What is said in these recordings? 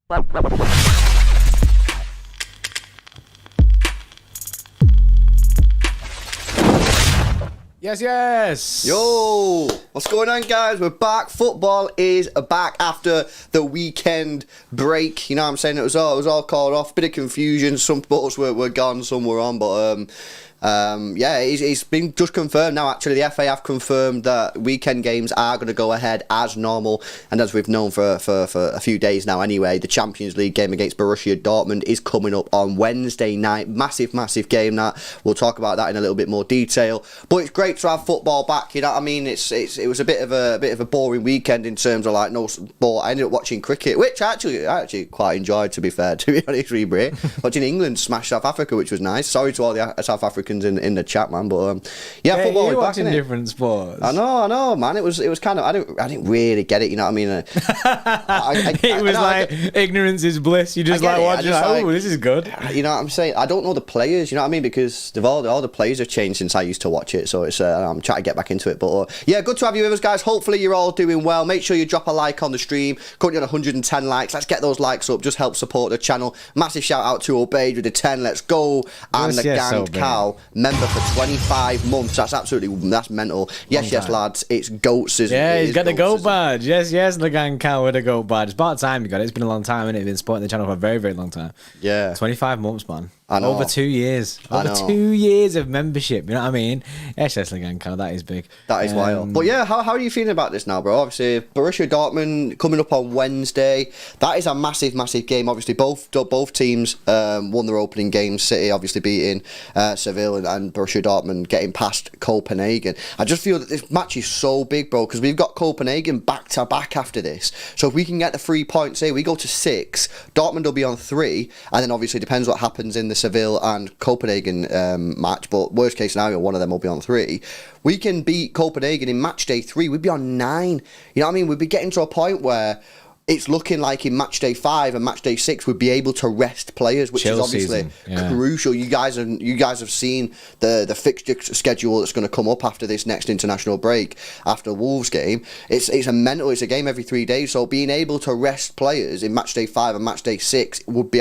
Yes. Yo, what's going on, guys? We're back. Football is back after the weekend break. You know what I'm saying? It was all called off. Bit of confusion. Some sports were gone, some were on, but yeah, it's been just confirmed now. Actually, the FA have confirmed that weekend games are going to go ahead as normal, and as we've known for a few days now anyway, the Champions League game against Borussia Dortmund is coming up on Wednesday night. Massive game that. We'll talk about that in a little bit more detail. But it's great to have football back. You know what I mean? It was a bit of a boring weekend in terms of like no sport. I ended up watching cricket, which I actually quite enjoyed, to be fair. To be honest with you, Bray. Watching England smash South Africa, which was nice. Sorry to all the South Africans in the chat, man, but yeah, football is back, watching different sports. I know, man. It was kind of I didn't really get it, you know what I mean? It was like ignorance is bliss. You just like watching, oh, this is good. You know what I'm saying? I don't know the players, you know what I mean? Because all the players have changed since I used to watch it, so it's I'm trying to get back into it. But yeah, good to have you with us, guys. Hopefully you're all doing well. Make sure you drop a like on the stream. Currently on 110 likes. Let's get those likes up. Just help support the channel. Massive shout out to Obeyed with the 10. Let's go. And the Gang Cow member for 25 months. That's mental. Yes, lads. It's goats, isn't it? Yeah, he's got the goat badge. Yes, the Gang Cow with a goat badge. It's about time you got it. It's been a long time, and it's been supporting the channel for a very, very long time. Yeah. 25 months, man. I know. Over 2 years. Over 2 years of membership. You know what I mean? Yes, the Gang Cow. That is big. That is wild. But yeah, how are you feeling about this now, bro? Obviously, Borussia Dortmund coming up on Wednesday. That is a massive game. Obviously, both teams won their opening games. City obviously beating Seville and Borussia Dortmund getting past Copenhagen. I just feel that this match is so big, bro, because we've got Copenhagen back to back after this. So if we can get the 3 points, say we go to 6, Dortmund will be on 3, and then obviously depends what happens in the Seville and Copenhagen match, but worst case scenario, one of them will be on 3. We can beat Copenhagen in match day 3, we'd be on 9. You know what I mean? We'd be getting to a point where it's looking like in match day 5 and match day 6 we'd be able to rest players, which is obviously crucial. You guys have seen the fixture schedule that's going to come up after this next international break after the Wolves game. It's a game every 3 days, so being able to rest players in match day 5 and match day 6 would be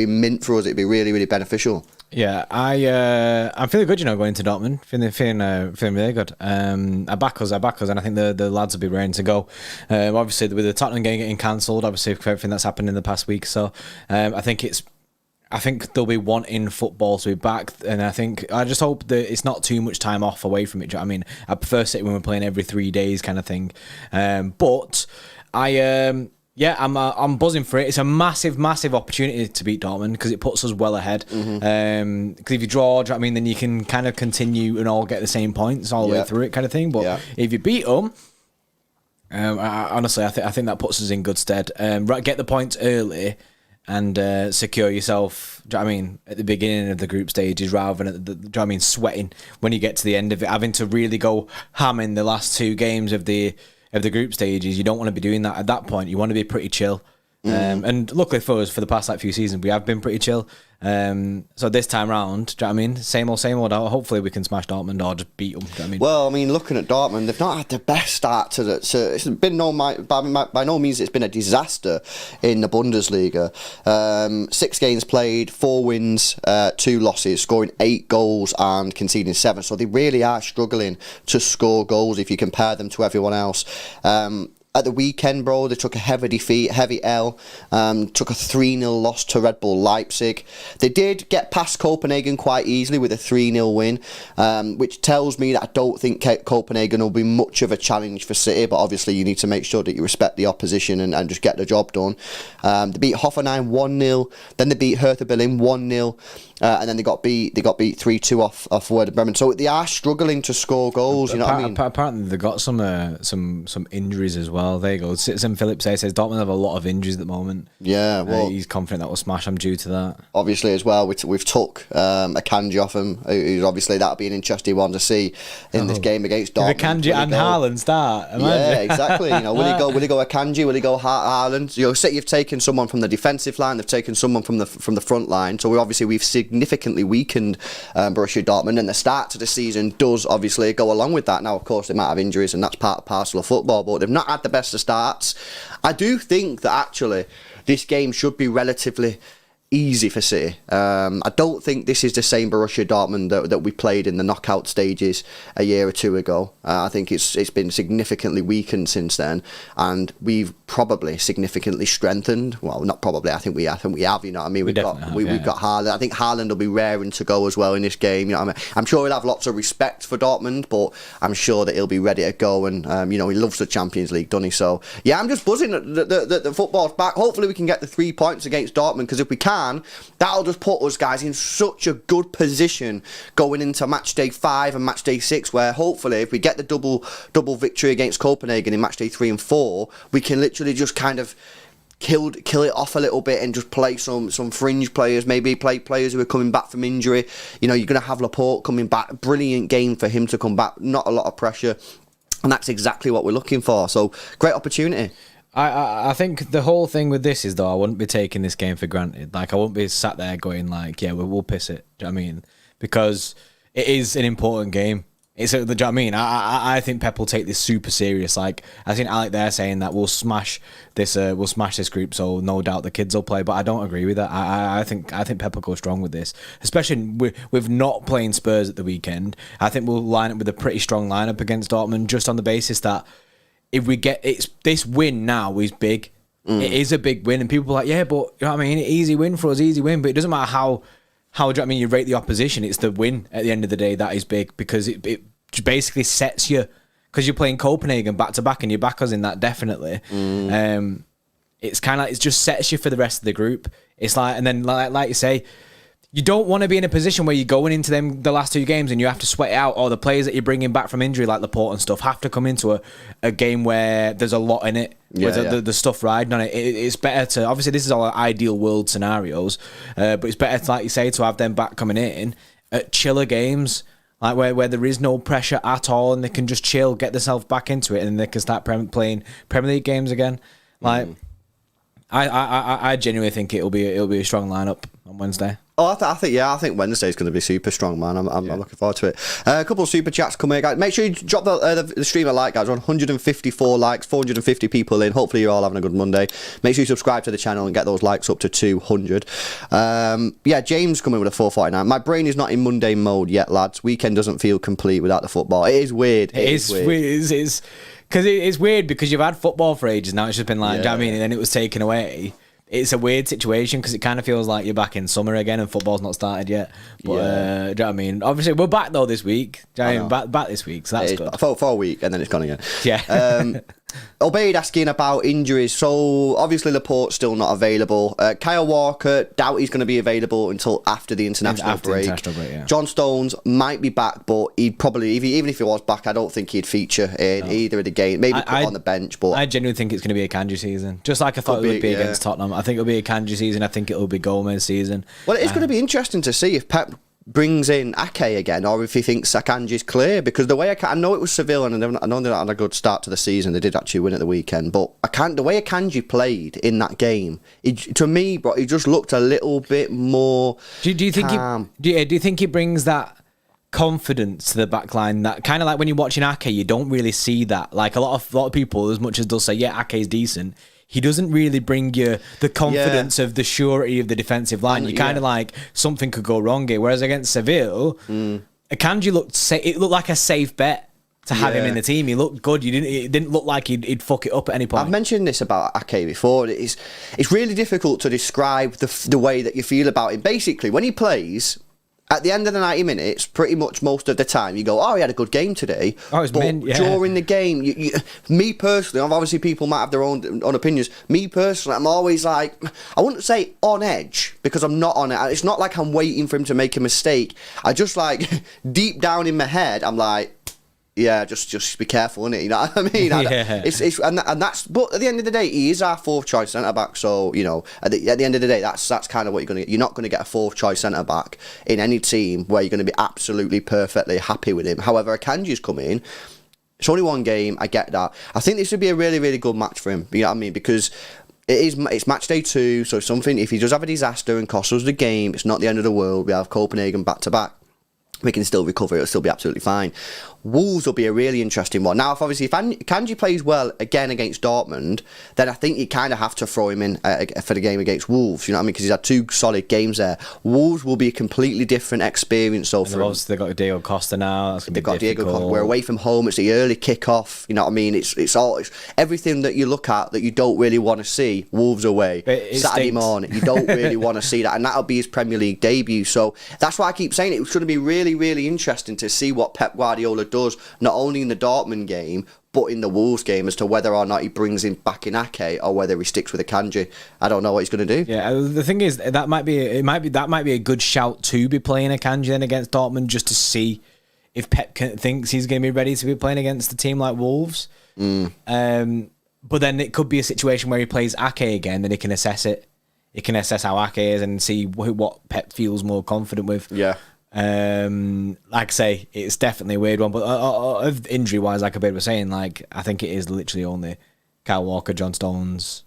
mint for us. It'd be really, really beneficial. Yeah, I'm feeling good, going to Dortmund. Feeling really good. I back us, and I think the lads will be ready to go. Obviously, with the Tottenham game getting cancelled, obviously for everything that's happened in the past week, so I think they'll be wanting football to be back, and I just hope that it's not too much time off away from it. Do you know what I mean? I prefer City when we're playing every 3 days, kind of thing. But yeah, I'm buzzing for it. It's a massive opportunity to beat Dortmund because it puts us well ahead. Because if you draw, do you know what I mean, then you can kind of continue and all get the same points all the way through it, kind of thing. But if you beat them, honestly, I think that puts us in good stead. Get the points early and secure yourself, do you know what I mean, at the beginning of the group stages rather than do you know what I mean, sweating when you get to the end of it, having to really go ham in the last 2 games of the group stages. You don't want to be doing that at that point. You want to be pretty chill. And luckily for us, for the past few seasons, we have been pretty chill. So this time round, do you know what I mean? Same old. Hopefully we can smash Dortmund or just beat them. Do you know what I mean? Well, I mean, looking at Dortmund, they've not had the best start to it. So it's been by no means it's been a disaster in the Bundesliga. 6 games played, 4 wins, 2 losses, scoring 8 goals and conceding 7. So they really are struggling to score goals if you compare them to everyone else. At the weekend, bro, they took a heavy L, took a 3-0 loss to Red Bull Leipzig. They did get past Copenhagen quite easily with a 3-0 win, which tells me that I don't think Copenhagen will be much of a challenge for City, but obviously you need to make sure that you respect the opposition and just get the job done. They beat Hoffenheim 1-0, then they beat Hertha Berlin 1-0, and then they got beat 3-2 off Werder Bremen. So they are struggling to score goals, you know what I mean? Apparently they got some injuries as well. There you go. Citizen Phillips says Dortmund have a lot of injuries at the moment. Yeah, well, he's confident that will smash them due to that. Obviously, as well, we've took Akanji off him. Who's obviously that'll be an interesting one to see in this game against Dortmund. Akanji and Haaland start. Imagine. Yeah, exactly. You know, will he go Akanji? Will he go Haaland? You know, City have taken someone from the defensive line. They've taken someone from the front line. So we've significantly weakened Borussia Dortmund, and the start to the season does obviously go along with that. Now, of course, they might have injuries, and that's part and parcel of football. But they've not had the best of starts. I do think that actually this game should be relatively easy for City. I don't think this is the same Borussia Dortmund that we played in the knockout stages a year or two ago. I think it's been significantly weakened since then, and we've probably significantly strengthened. Well, not probably. I think we have. You know what I mean? We've got Haaland. I think Haaland will be raring to go as well in this game. You know what I mean? I'm sure he'll have lots of respect for Dortmund, but I'm sure that he'll be ready to go. And you know, he loves the Champions League, doesn't he? So yeah, I'm just buzzing that the football's back. Hopefully, we can get the 3 points against Dortmund, because if we can, that'll just put us guys in such a good position going into match day 5 and match day 6, where hopefully if we get the double victory against Copenhagen in match day 3 and 4, we can literally just kind of kill it off a little bit and just play some fringe players, maybe play players who are coming back from injury. You know, you're going to have Laporte coming back. Brilliant game for him to come back. Not a lot of pressure, and that's exactly what we're looking for. So great opportunity. I think the whole thing with this is, though, I wouldn't be taking this game for granted. Like, I wouldn't be sat there going like, yeah, we'll piss it. Do you know what I mean? Because it is an important game. Do you know what I mean? I think Pep will take this super serious. Like, I think Alec there saying that we'll smash this group, so no doubt the kids will play. But I don't agree with that. I think Pep will go strong with this, especially with not playing Spurs at the weekend. I think we'll line up with a pretty strong lineup against Dortmund, just on the basis that if we get this win now is big. It is a big win, and people are like, yeah, but you know what I mean, easy win for us, easy win. But it doesn't matter how do you know what I mean, you rate the opposition. It's the win at the end of the day that is big, because it basically sets you, because you're playing Copenhagen back to back and your back us in that, definitely. It's kind of like, it just sets you for the rest of the group. It's like, and then like you say, you don't want to be in a position where you're going into the last 2 games and you have to sweat it out, or the players that you're bringing back from injury, like Laporte and stuff, have to come into a game where there's a lot in it, with the stuff riding on it. It's better to, obviously this is all ideal world scenarios, but it's better to, like you say, to have them back coming in at chiller games, like where there is no pressure at all, and they can just chill, get themselves back into it, and they can start playing Premier League games again. Like, I genuinely think it'll be a strong lineup on Wednesday. Oh, I think Wednesday's going to be super strong, man. I'm looking forward to it. A couple of super chats coming in, guys. Make sure you drop the stream a like, guys. We're on 154 likes, 450 people in. Hopefully you're all having a good Monday. Make sure you subscribe to the channel and get those likes up to 200. James coming with a 449. My brain is not in Monday mode yet, lads. Weekend doesn't feel complete without the football. It is weird. It is weird. Because it's weird, because you've had football for ages now. It's just been like, do you know what I mean? And then it was taken away. It's a weird situation, because it kind of feels like you're back in summer again and football's not started yet. But do you know what I mean? Obviously, we're back though this week. Do you know what I mean? Back this week, so that's good. For a week, and then it's gone again. Yeah. Obeid asking about injuries. So obviously Laporte's still not available. Kyle Walker, doubt he's going to be available until after the international break. John Stones might be back, but he'd probably, even if he was back, I don't think he'd feature in either of the games. Maybe put on the bench. But I genuinely think it's going to be a Akanji season, just like I thought it would be against Tottenham. I think it'll be a Akanji season. I think it'll be Gomez season. Well, it's going to be interesting to see if Pep brings in Ake again, or if he thinks Akanji's clear, because the way I know it was Seville, and I know they had a good start to the season. They did actually win at the weekend, but the way Akanji played in that game, to me, bro, he just looked a little bit more. Do you think calm. Do you think he brings that confidence to the back line, that kind of like when you're watching Ake, you don't really see that? Like a lot of people, as much as they'll say, yeah, Ake's decent, he doesn't really bring you the confidence of the surety of the defensive line. You kind of like, something could go wrong here. Whereas against Seville, Akanji looked like a safe bet to have him in the team. He looked good. It didn't look like he'd fuck it up at any point. I've mentioned this about Ake before. It's really difficult to describe the way that you feel about him. Basically, when he plays, at the end of the 90 minutes, pretty much most of the time, you go, oh, he had a good game today. Oh, it's but during the game, me personally, obviously people might have their own opinions. Me personally, I'm always like, I wouldn't say on edge, because I'm not on it. It's not like I'm waiting for him to make a mistake. I just like, deep down in my head, I'm like, yeah, just be careful, innit? You know what I mean? And that's. But at the end of the day, he is our 4th choice centre back. So you know, at the end of the day, that's kind of what you're going to get. You're not going to get a 4th choice centre back in any team where you're going to be absolutely perfectly happy with him. However, Akanji's come in. It's only one game. I get that. I think this would be a really, really good match for him. You know what I mean? Because it's match day 2. So if he does have a disaster and costs us the game, it's not the end of the world. We have Copenhagen back to back. we can still recover. It'll still be absolutely fine. Wolves will be a really interesting one. Now, if Akanji plays well again against Dortmund, then I think you kind of have to throw him in for the game against Wolves. You know what I mean? Because he's had 2 solid games there. Wolves will be a completely different experience. So they've got Diego Costa now. They've got Diego Costa. We're away from home. It's the early kickoff. You know what I mean? It's everything that you look at that you don't really want to see. Wolves away Saturday morning. You don't really want to see that, and that'll be his Premier League debut. So that's why I keep saying it's going to be really, really interesting to see what Pep Guardiola does, not only in the Dortmund game but in the Wolves game, as to whether or not he brings him back in Ake or whether he sticks with Akanji. I don't know what he's going to do. Yeah, the thing is that might be a good shout to be playing Akanji then against Dortmund, just to see if Pep thinks he's going to be ready to be playing against a team like Wolves. But then it could be a situation where he plays Ake again, then he can assess it. He can assess how Ake is and see what Pep feels more confident with. Yeah. Like I say, it's definitely a weird one, but injury wise, like a was saying, like I think it is literally only Kyle Walker, John Stones,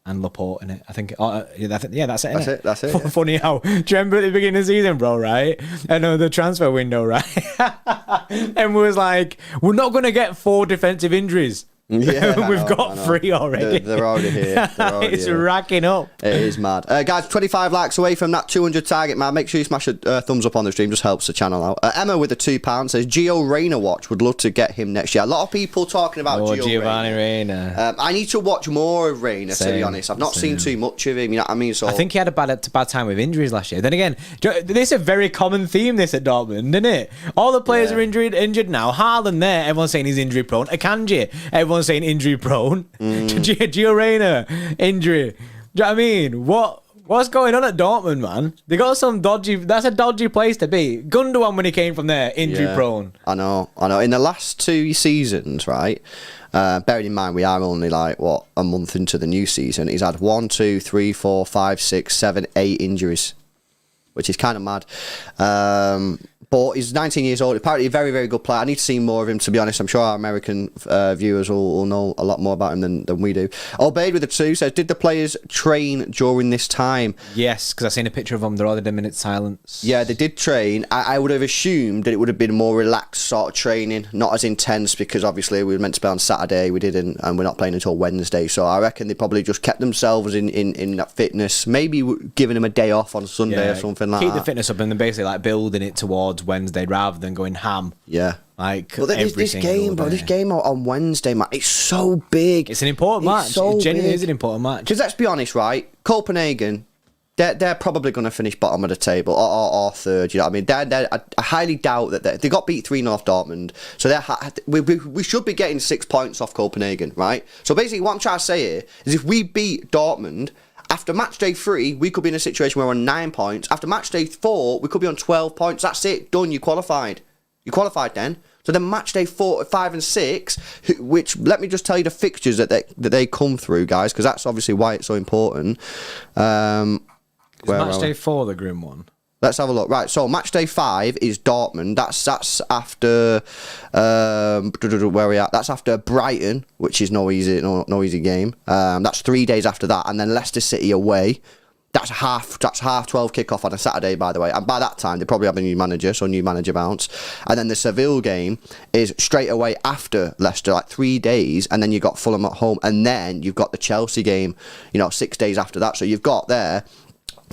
and Laporte in it. I think. That's it. That's it. Funny how. Do you remember at the beginning of the season, bro? Right? I know the transfer window, right? And we was like, we're not going to get 4 defensive injuries. Yeah, we've got 3 already. They're already here. It's racking up. It is mad. Guys, 25 likes away from that 200 target, man. Make sure you smash a thumbs up on the stream. Just helps the channel out. Emma with a £2 says Gio Reyna watch. Would love to get him next year. A lot of people talking about Giovanni Reyna. I need to watch more of Reyna, to be honest. I've not seen too much of him. You know what I mean? So I think he had a bad time with injuries last year. Then again, this is a very common theme. This at Dortmund, isn't it? All the players are injured now. Haaland there. Everyone's saying he's injury prone. Akanji. Everyone's saying injury prone. Gio Reyna injury. Do you know what I mean? What's going on at Dortmund, man? They got some dodgy. That's a dodgy place to be. Gundogan, when he came from there, injury prone. I know. In the last 2 seasons, right? Bearing in mind we are only a month into the new season, he's had 1, 2, 3, 4, 5, 6, 7, 8 injuries, which is kind of mad. But he's 19 years old. Apparently a very, very good player. I need to see more of him, to be honest. I'm sure our American viewers will know a lot more about him than we do. Obeyed with a 2 says, did the players train during this time? Yes, because I've seen a picture of them. They're all in a minute silence. Yeah, they did train. I would have assumed that it would have been more relaxed sort of training, not as intense, because obviously we were meant to play on Saturday. We didn't, and we're not playing until Wednesday. So I reckon they probably just kept themselves in that fitness. Maybe giving them a day off on Sunday or something like that. Keep the fitness up and then basically building it towards Wednesday rather than going ham. Yeah. Like, but this game, bro, this game on Wednesday, man, it's so big. It's an important match. It genuinely is an important match. Because let's be honest, right? Copenhagen, they're probably going to finish bottom of the table or third. You know what I mean? I highly doubt that they got beat 3-0 off Dortmund. So we should be getting 6 points off Copenhagen, right? So basically, what I'm trying to say here is if we beat Dortmund, after match day 3, we could be in a situation where we're on 9 points. After match day 4, we could be on 12 points. That's it. Done. You qualified. You qualified then. So then match day 4, 5 and 6, which, let me just tell you the fixtures that they come through, guys, because that's obviously why it's so important. Is match day 4 the grim one? Let's have a look. Right, so match day 5 is Dortmund. That's after where we at? That's after Brighton, which is no easy game. That's 3 days after that, and then Leicester City away. That's half 12 kickoff on a Saturday, by the way. And by that time, they probably have a new manager, so new manager bounce. And then the Seville game is straight away after Leicester, like 3 days, and then you've got Fulham at home, and then you've got the Chelsea game, 6 days after that. So you've got there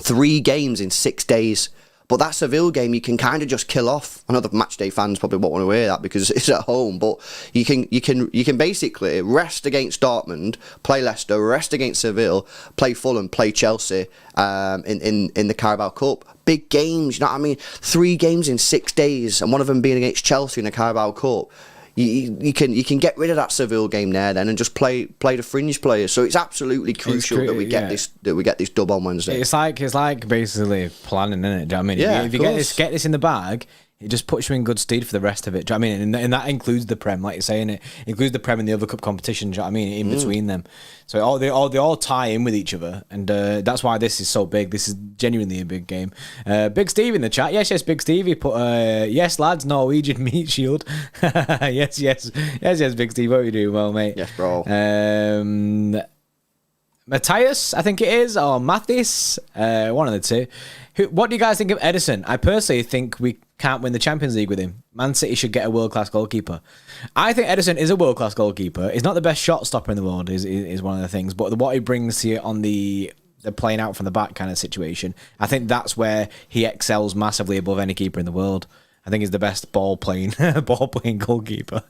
3 games in 6 days. But that Seville game, you can kind of just kill off. I know the matchday fans probably won't want to hear that because it's at home, but you can basically rest against Dortmund, play Leicester, rest against Seville, play Fulham, play Chelsea in the Carabao Cup. Big games, you know what I mean? 3 games in 6 days, and one of them being against Chelsea in the Carabao Cup. You can get rid of that Seville game there then and just play the fringe players. So it's absolutely crucial that we get this dub on Wednesday. It's like basically planning, isn't it? Do you know what I mean? Yeah, if you get this in the bag, it just puts you in good stead for the rest of it. Do you know what I mean? And that includes the Prem, like you're saying, it includes the Prem and the other cup competition. Do you know what I mean? In between them, so they all tie in with each other, and that's why this is so big. This is genuinely a big game. Big Steve in the chat. Yes, Big Stevie put yes, lads, Norwegian meat shield. yes, Big Steve. What are you doing, well, mate? Yes, bro. Matthias, I think it is, or Mathis, one of the two. What do you guys think of Ederson? I personally think we can't win the Champions League with him. Man City should get a world-class goalkeeper. I think Ederson is a world-class goalkeeper. He's not the best shot stopper in the world, is one of the things, but what he brings to you on the playing out from the back kind of situation, I think that's where he excels massively above any keeper in the world. I think he's the best ball playing goalkeeper.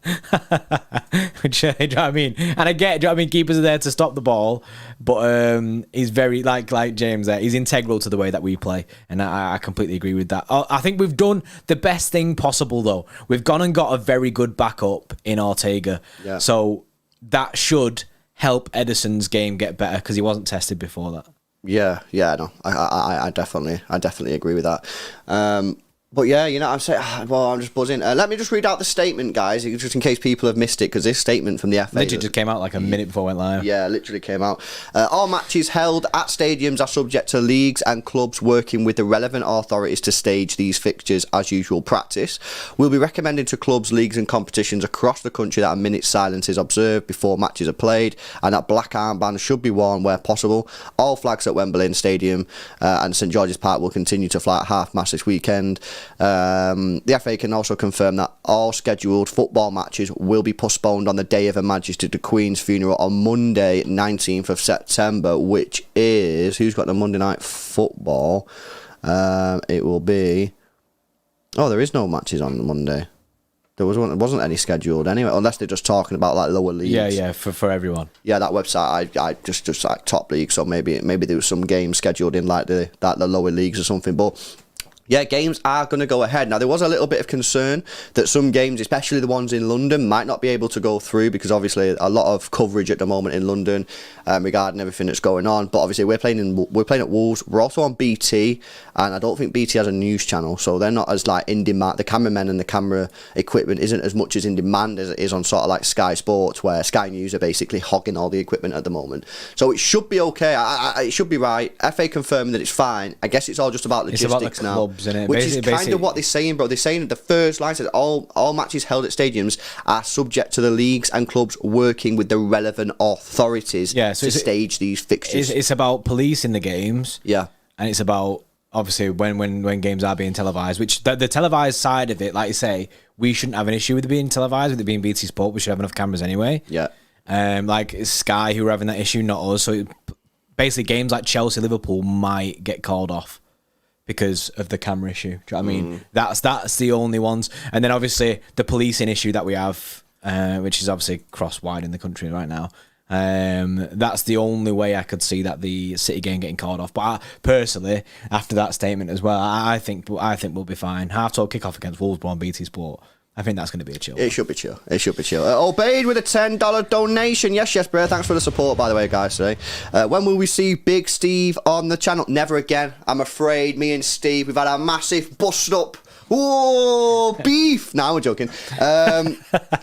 Which, do you know what I mean? And I get, do you know what I mean? Keepers are there to stop the ball, but he's very, like James there, he's integral to the way that we play. And I completely agree with that. I think we've done the best thing possible, though. We've gone and got a very good backup in Ortega. Yeah. So that should help Ederson's game get better because he wasn't tested before that. Yeah, no, I definitely agree with that. But yeah, you know, I'm saying, well, I'm just buzzing. Let me just read out the statement, guys, just in case people have missed it, because this statement from the FA literally just came out like a minute before it went live. Yeah, literally came out. All matches held at stadiums are subject to leagues and clubs working with the relevant authorities to stage these fixtures as usual practice. We'll be recommending to clubs, leagues and competitions across the country that a minute's silence is observed before matches are played, and that black armbands should be worn where possible. All flags at Wembley Stadium and St George's Park will continue to fly at half-mast this weekend. The FA can also confirm that all scheduled football matches will be postponed on the day of Her Majesty the Queen's funeral on Monday 19th of September, which is, who's got the Monday night football? It will be, there is no matches on Monday. There wasn't any scheduled anyway, unless they're just talking about like lower leagues. Yeah, for everyone. Yeah, that website I just like top league, so maybe there was some games scheduled in like the lower leagues or something, but yeah, games are going to go ahead. Now, there was a little bit of concern that some games, especially the ones in London, might not be able to go through because obviously a lot of coverage at the moment in London regarding everything that's going on. But obviously we're playing at Wolves. We're also on BT, and I don't think BT has a news channel, so they're not as like in demand. The cameramen and the camera equipment isn't as much as in demand as it is on sort of like Sky Sports, where Sky News are basically hogging all the equipment at the moment. So it should be okay. It should be right. FA confirming that it's fine. I guess it's all just about logistics now. Which is kind of what they're saying, bro. They're saying that the first line says all matches held at stadiums are subject to the leagues and clubs working with the relevant authorities to stage these fixtures. It's about policing the games. Yeah. And it's about, obviously, when games are being televised, which the televised side of it, like you say, we shouldn't have an issue with it being televised, with it being BT Sport. We should have enough cameras anyway. Yeah. Like it's Sky who are having that issue, not us. So basically, games like Chelsea, Liverpool might get called off because of the camera issue. Do you know what I mean? That's the only ones. And then obviously the policing issue that we have, which is obviously cross-wide in the country right now. That's the only way I could see that the City game getting called off. But personally, after that statement as well, I think we'll be fine. Half-time kick-off against Wolves on BT Sport. I think that's going to be a chill. It should be chill. Obeyed with a $10 donation. Yes, bro. Thanks for the support, by the way, guys, today. When will we see Big Steve on the channel? Never again. I'm afraid. Me and Steve, we've had a massive bust-up. Whoa, beef. No, we're joking. I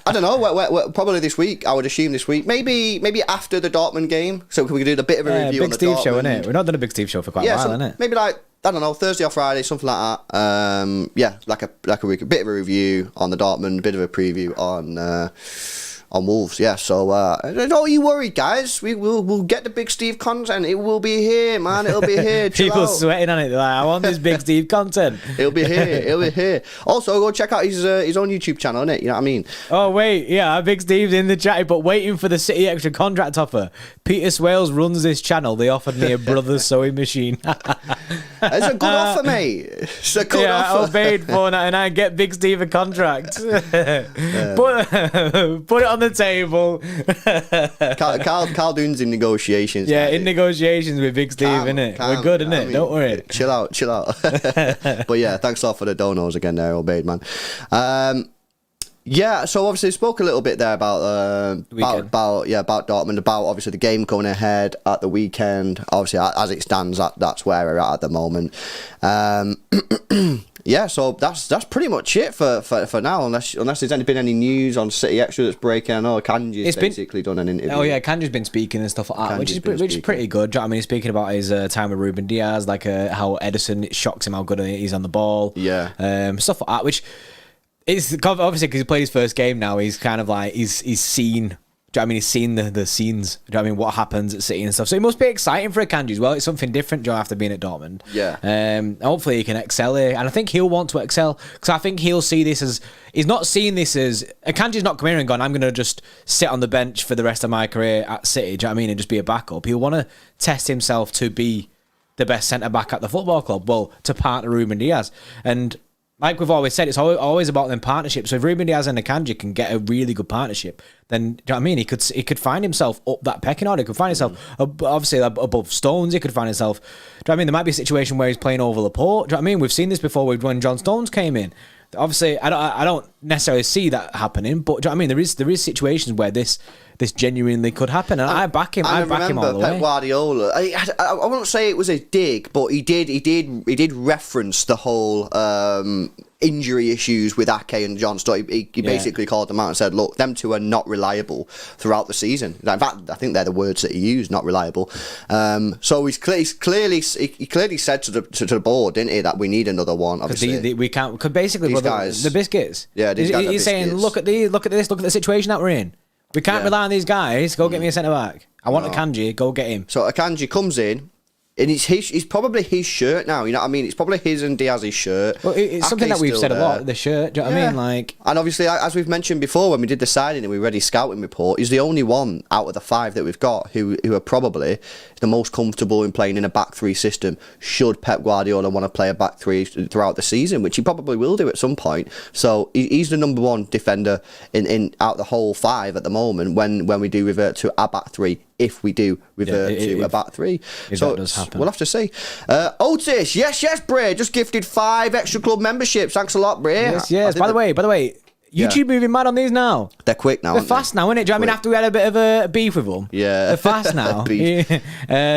don't know. We're probably this week. I would assume this week. Maybe after the Dortmund game. So we could do a bit of a review on the Big Steve Dortmund show, innit? We've not done a Big Steve show for quite a while, innit? Maybe like, I don't know, Thursday or Friday, something like that. Like a bit of a review on the Dortmund, a bit of a preview on Wolves. Yeah, so don't you worry, guys. We'll get the Big Steve content. It will be here, man. It'll be here. People sweating on it. They're like, I want this Big Steve content. It'll be here. Also, go check out his own YouTube channel, innit? You know what I mean? Oh wait, yeah, Big Steve's in the chat, but waiting for the City Extra contract offer. Peter Swales runs this channel. They offered me a brother's sewing machine. It's a good offer, mate. It's a good offer. I obeyed $4.99. Get Big Steve a contract. Put it on the table. Carl Doon's in negotiations. Yeah, in negotiations with Big Steve, innit? We're good, innit? Don't worry. Chill out. But yeah, thanks a lot for the donos again there, Obeyed, man. Yeah, so obviously spoke a little bit there about Dortmund, about obviously the game going ahead at the weekend. Obviously, as it stands, that's where we're at the moment. Yeah, so that's pretty much it for now, unless there's been any news on City Extra that's breaking. I know Akanji's basically done an interview. Oh yeah, Akanji's been speaking and stuff like that, which is pretty good. Do you know what I mean? He's speaking about his time with Ruben Diaz, like how Ederson, it shocks him how good he's on the ball. Yeah. Stuff like that, which is obviously because he played his first game now. He's kind of like he's seen Do you know what I mean? He's seen the scenes. Do you know what I mean? What happens at City and stuff. So it must be exciting for Akanji as well. It's something different, Joe, after being at Dortmund. Yeah. Hopefully he can excel here. And I think he'll want to excel because I think he'll see this as... He's not seeing this as... Akanji's not come here and gone, I'm going to just sit on the bench for the rest of my career at City, do you know what I mean? And just be a backup. He'll want to test himself to be the best centre-back at the football club. Well, to partner Ruben Diaz. And... like we've always said, it's always about them partnerships. So if Ruben Diaz and Akanji can get a really good partnership, then do you know what I mean? He could find himself up that pecking order. He could find himself obviously above Stones. He could find himself. Do you know what I mean? There might be a situation where he's playing over Laporte. Do you know what I mean? We've seen this before when John Stones came in. Obviously, I don't necessarily see that happening, but do you know what I mean? There is situations where this genuinely could happen, and I back him. I back him all the way. Pep Guardiola. I won't say it was a dig, but he did reference the whole injury issues with Ake and John Stones. He basically called them out and said, "Look, them two are not reliable throughout the season." In fact, I think they're the words that he used, not reliable. So he clearly said to the board, didn't he, that we need another one. Obviously, we can't. Because basically, these guys, the biscuits. Yeah, he's saying, look at this, look at the situation that we're in. We can't rely on these guys. Go get me a centre back. I want Akanji. Go get him. So Akanji comes in. And it's probably his shirt now, you know what I mean? It's probably his and Diaz's shirt. Well, it's something that we've said a lot, the shirt, do you know what I mean? Like, and obviously, as we've mentioned before, when we did the signing and we read his scouting report, he's the only one out of the 5 that we've got who are probably the most comfortable in playing in a back 3 system, should Pep Guardiola want to play a back 3 throughout the season, which he probably will do at some point. So he's the number 1 defender in out the whole 5 at the moment when we do revert to a back 3. If we do revert to a back 3. So that does happen. We'll have to see. Otis, yes, Bray, just gifted 5 Xtra Club memberships. Thanks a lot, Bray. Yes. By the way, YouTube moving mad on these now. They're quick now. They're fast now, innit? Do you know what I mean? After we had a bit of a beef with them. Yeah. They're fast now.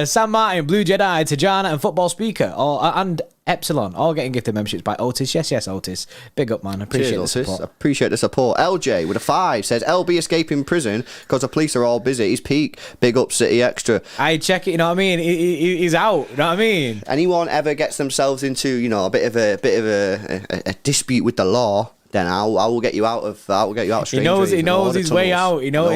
Sam Martin, Blue Jedi, Tajana, and Football Speaker, and Epsilon, all getting gifted memberships by Otis. Yes, Otis. Big up, man. Appreciate the support. Appreciate the support. LJ with a 5 says, LB escaping prison because the police are all busy. He's peak. Big up City Extra. I check it, you know what I mean? He's out, you know what I mean? Anyone ever gets themselves into, you know, a bit of a dispute with the law, then I will get you out of He knows his way out. He knows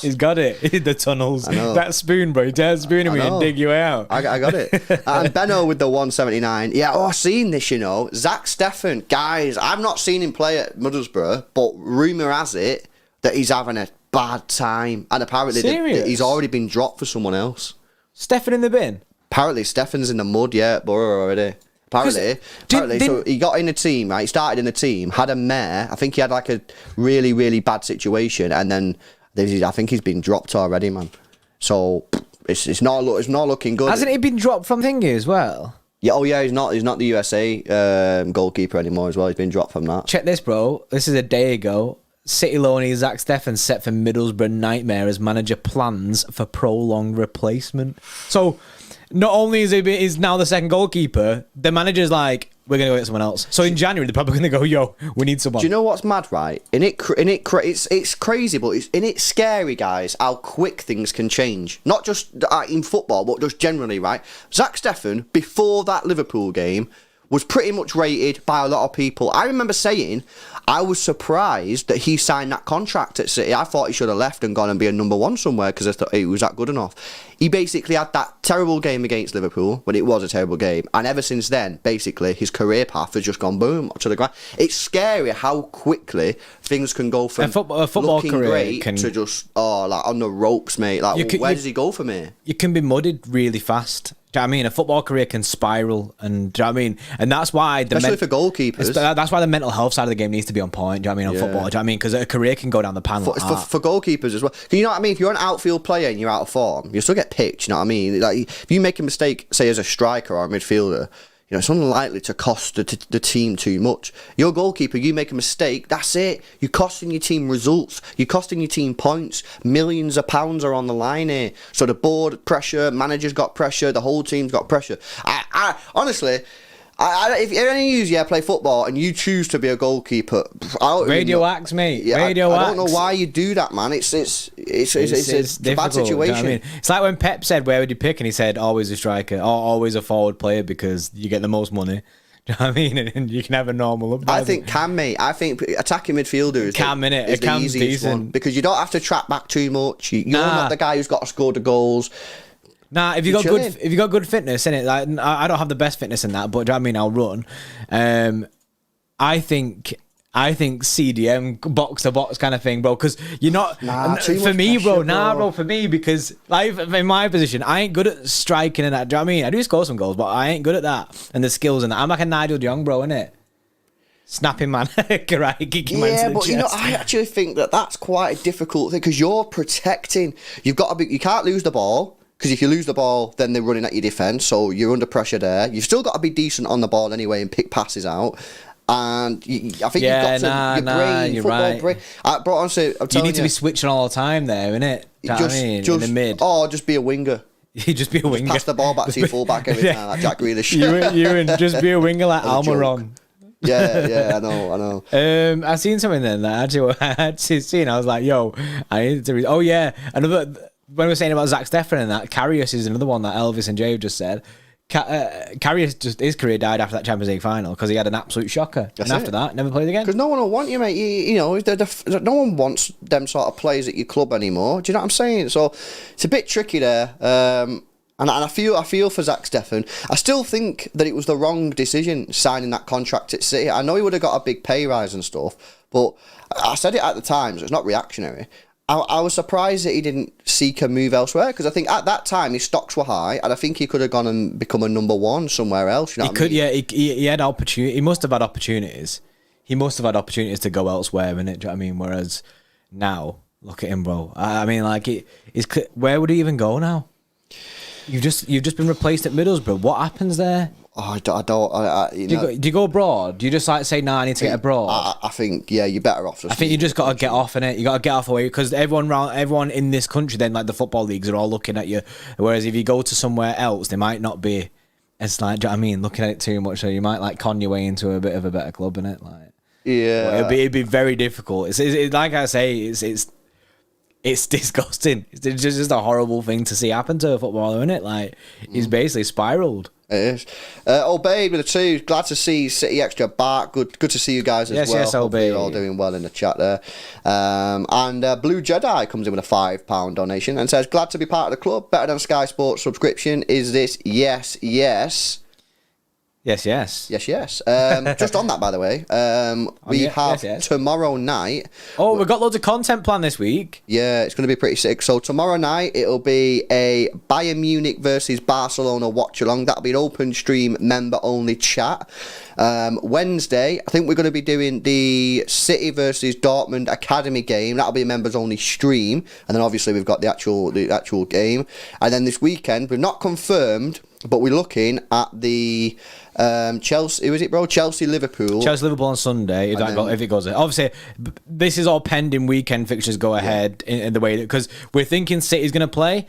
he's got it. The tunnels. That spoon, bro. Just spoon me and dig you out. I got it. And Benno with the 179. Yeah, I've seen this, you know. Zack Steffen. Guys, I've not seen him play at Middlesbrough, but rumour has it that he's having a bad time. And apparently he's already been dropped for someone else. Steffen in the bin? Apparently Steffen's in the mud, Borough already. Apparently, so he got in the team, right? He started in the team, had a mare. I think he had like a really, really bad situation, and then I think he's been dropped already, man. So it's not looking good. Hasn't he been dropped from thingy as well? Yeah, he's not the USA goalkeeper anymore as well. He's been dropped from that. Check this, bro. This is a day ago. City loanee Zack Steffen set for Middlesbrough nightmare as manager plans for prolonged replacement. So not only is now the second goalkeeper, the manager's like, we're going to go get someone else. So in January, they're probably going to go, yo, we need someone. Do you know what's mad, right? It's crazy, but it's scary, guys, how quick things can change. Not just in football, but just generally, right? Zack Steffen, before that Liverpool game, was pretty much rated by a lot of people. I remember saying I was surprised that he signed that contract at City. I thought he should have left and gone and be a number 1 somewhere because I thought he was that good enough. He basically had that terrible game against Liverpool, but it was a terrible game. And ever since then, basically, his career path has just gone boom to the ground. It's scary how quickly things can go from a football looking career great to just, like on the ropes, mate. Like, where does he go from here? You can be mudded really fast. Do you know what I mean? A football career can spiral, and do you know what I mean? And that's why especially for goalkeepers. That's why the mental health side of the game needs to be on point. Do you know what I mean? On football, do you know what I mean? Because a career can go down the pan for goalkeepers as well. You know what I mean? If you're an outfield player and you're out of form, you still get picked. You know what I mean? Like if you make a mistake, say as a striker or a midfielder, you know, it's unlikely to cost the team too much. Your goalkeeper, you make a mistake, that's it. You're costing your team results. You're costing your team points. Millions of pounds are on the line here. So the board pressure, managers got pressure, the whole team's got pressure. I honestly, if any of you play football and you choose to be a goalkeeper, radio axe, mate. Yeah, radio axe. I don't know why you do that, man. It's a bad situation. You know I mean? It's like when Pep said, "Where would you pick?" and he said, "Always a striker, or always a forward player because you get the most money." Do you know what I mean? And you can have a normal update. I think attacking midfielder is the easiest decent one, because you don't have to track back too much. You're not the guy who's got to score the goals. Nah, if you got good fitness in it, like I don't have the best fitness in that, but do you know what I mean? I'll run. I think CDM box to box kind of thing, bro. Because you're not for me, pressure, bro. For me, because like in my position, I ain't good at striking and that. Do you know what I mean? I do score some goals, but I ain't good at that and the skills and that. I'm like a Nigel Young, bro, innit? Snapping man, karate kicking man. Yeah, but I actually think that's quite a difficult thing, because you're protecting. You can't lose the ball. Because if you lose the ball, then they're running at your defence, so you're under pressure there. You've still got to be decent on the ball anyway and pick passes out. And I think you've got to your brain, brain. You need to be switching all the time there, innit? In the mid. Or just be a winger. You just be a winger. Pass the ball back to your fullback every time, like Jack Grealish. you just be a winger like Almiron. Yeah, I know. I seen something then that I actually seen. I was like, yo, I need to read. Oh yeah, another. When we were saying about Zack Steffen and that, Karius is another one that Elvis and Jave just said. Karius, his career died after that Champions League final because he had an absolute shocker. After that, never played again. Because no one will want you, mate. You know, no one wants them sort of players at your club anymore. Do you know what I'm saying? So it's a bit tricky there. And I feel for Zack Steffen. I still think that it was the wrong decision signing that contract at City. I know he would have got a big pay rise and stuff, but I said it at the time, so it's not reactionary. I was surprised that he didn't seek a move elsewhere, because I think at that time his stocks were high, and I think he could have gone and become a number one somewhere else. You know he had opportunity. He must have had opportunities. He must have had opportunities to go elsewhere, innit? Do you know what I mean? Whereas now, look at him, bro. I mean, like, where would he even go now? You've just been replaced at Middlesbrough. What happens there? Oh, do you go abroad? Do you just like say, nah, I need to get abroad? I think, yeah, you're better off. I think you just got to get off in it. You got to get off away, because everyone in this country, then like the football leagues are all looking at you. Whereas if you go to somewhere else, they might not be. It's like, do you know what I mean? Looking at it too much, so you might like con your way into a bit of a better club, innit? Like, yeah, it'd be very difficult. It's like I say, it's disgusting. It's just a horrible thing to see happen to a footballer, isn't it? Like, he's basically spiralled. It is. Obeyed with a 2. Glad to see City Extra back. Good to see you guys as well. Yes, Obeyed. You're all doing well in the chat there. And Blue Jedi comes in with a £5 donation and says, glad to be part of the club. Better than Sky Sports subscription. Is this? Yes. Yes. Just on that, by the way, we have tomorrow night. Oh, we've got loads of content planned this week. Yeah, it's going to be pretty sick. So tomorrow night, it'll be a Bayern Munich versus Barcelona watch along. That'll be an open stream, member only chat. Wednesday, I think we're going to be doing the City versus Dortmund Academy game. That'll be a members only stream, and then obviously we've got the actual game. And then this weekend, we've not confirmed, but we're looking at the Chelsea. Who is it, bro? Chelsea Liverpool on Sunday. If it goes, obviously, this is all pending weekend fixtures go ahead in the way that, because we're thinking City's going to play.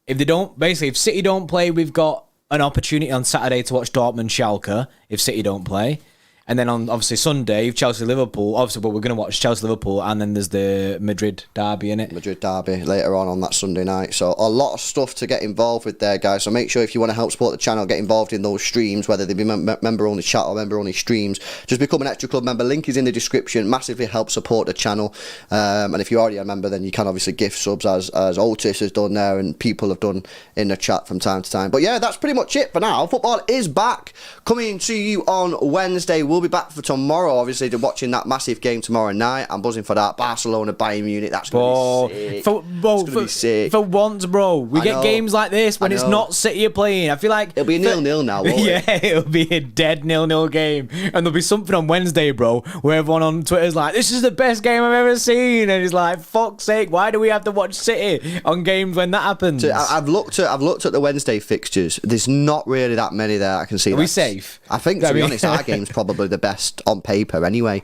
If City don't play, we've got an opportunity on Saturday to watch Dortmund Schalke if City don't play. And then on, obviously, Sunday, Chelsea-Liverpool, obviously, we're going to watch Chelsea-Liverpool, and then there's the Madrid derby, innit? Madrid derby later on that Sunday night. So a lot of stuff to get involved with there, guys. So make sure if you want to help support the channel, get involved in those streams, whether they be member-only chat or member-only streams. Just become an Extra Club member. Link is in the description. Massively help support the channel. And if you're already a member, then you can obviously gift subs, as Otis has done there, and people have done in the chat from time to time. But yeah, that's pretty much it for now. Football is back. Coming to you on Wednesday. We'll be back for tomorrow, obviously, to watching that massive game tomorrow night. I'm buzzing for that. Barcelona, Bayern Munich. That's going to be sick. For once, bro, we get games like this when it's not City are playing. I feel like it'll be a 0-0 now, won't it? Yeah, it'll be a dead 0-0 game. And there'll be something on Wednesday, bro, where everyone on Twitter's like, this is the best game I've ever seen. And it's like, fuck's sake, why do we have to watch City on games when that happens? I've looked at the Wednesday fixtures. There's not really that many there I can see. Are we safe? I think, to be honest, our game's probably the best on paper anyway.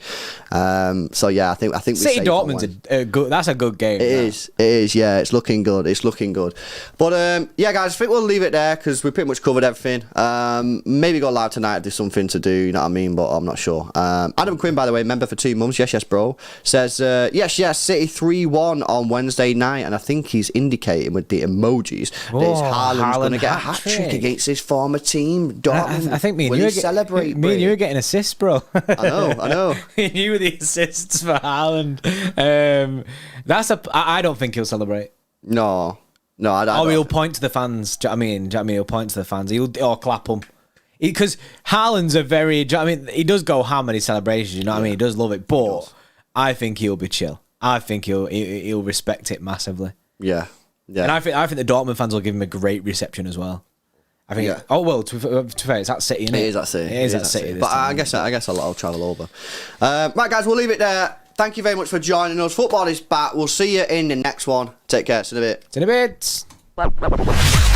So yeah, I think we City Dortmund's a good. That's a good game. It is. Yeah, it's looking good. But yeah, guys, I think we'll leave it there because we pretty much covered everything. Maybe go live tonight if there's something to do. You know what I mean? But I'm not sure. Adam Quinn, by the way, member for 2 months. Yes, bro. Says yes. City 3-1 on Wednesday night, and I think he's indicating with the emojis that Haaland's going to get a hat trick against his former team, Dortmund. I think me and you are getting assists, bro. I know. You were the assists for Haaland. I don't think he'll celebrate. No, I don't. Or he'll point to the fans. Do you know what I mean? He'll point to the fans. Or clap them. Because Haaland's a very. Do you know what I mean? He does go ham at his celebrations. You know what I mean? He does love it, but I think he'll be chill. I think he'll respect it massively. Yeah. And I think the Dortmund fans will give him a great reception as well. I think. Yeah. Oh well, to be fair, it's at City, isn't it? It is at City. It is at City. But I guess I'll travel over. Right, guys, we'll leave it there. Thank you very much for joining us. Football is back. We'll see you in the next one. Take care. See you in a bit. See you in a bit.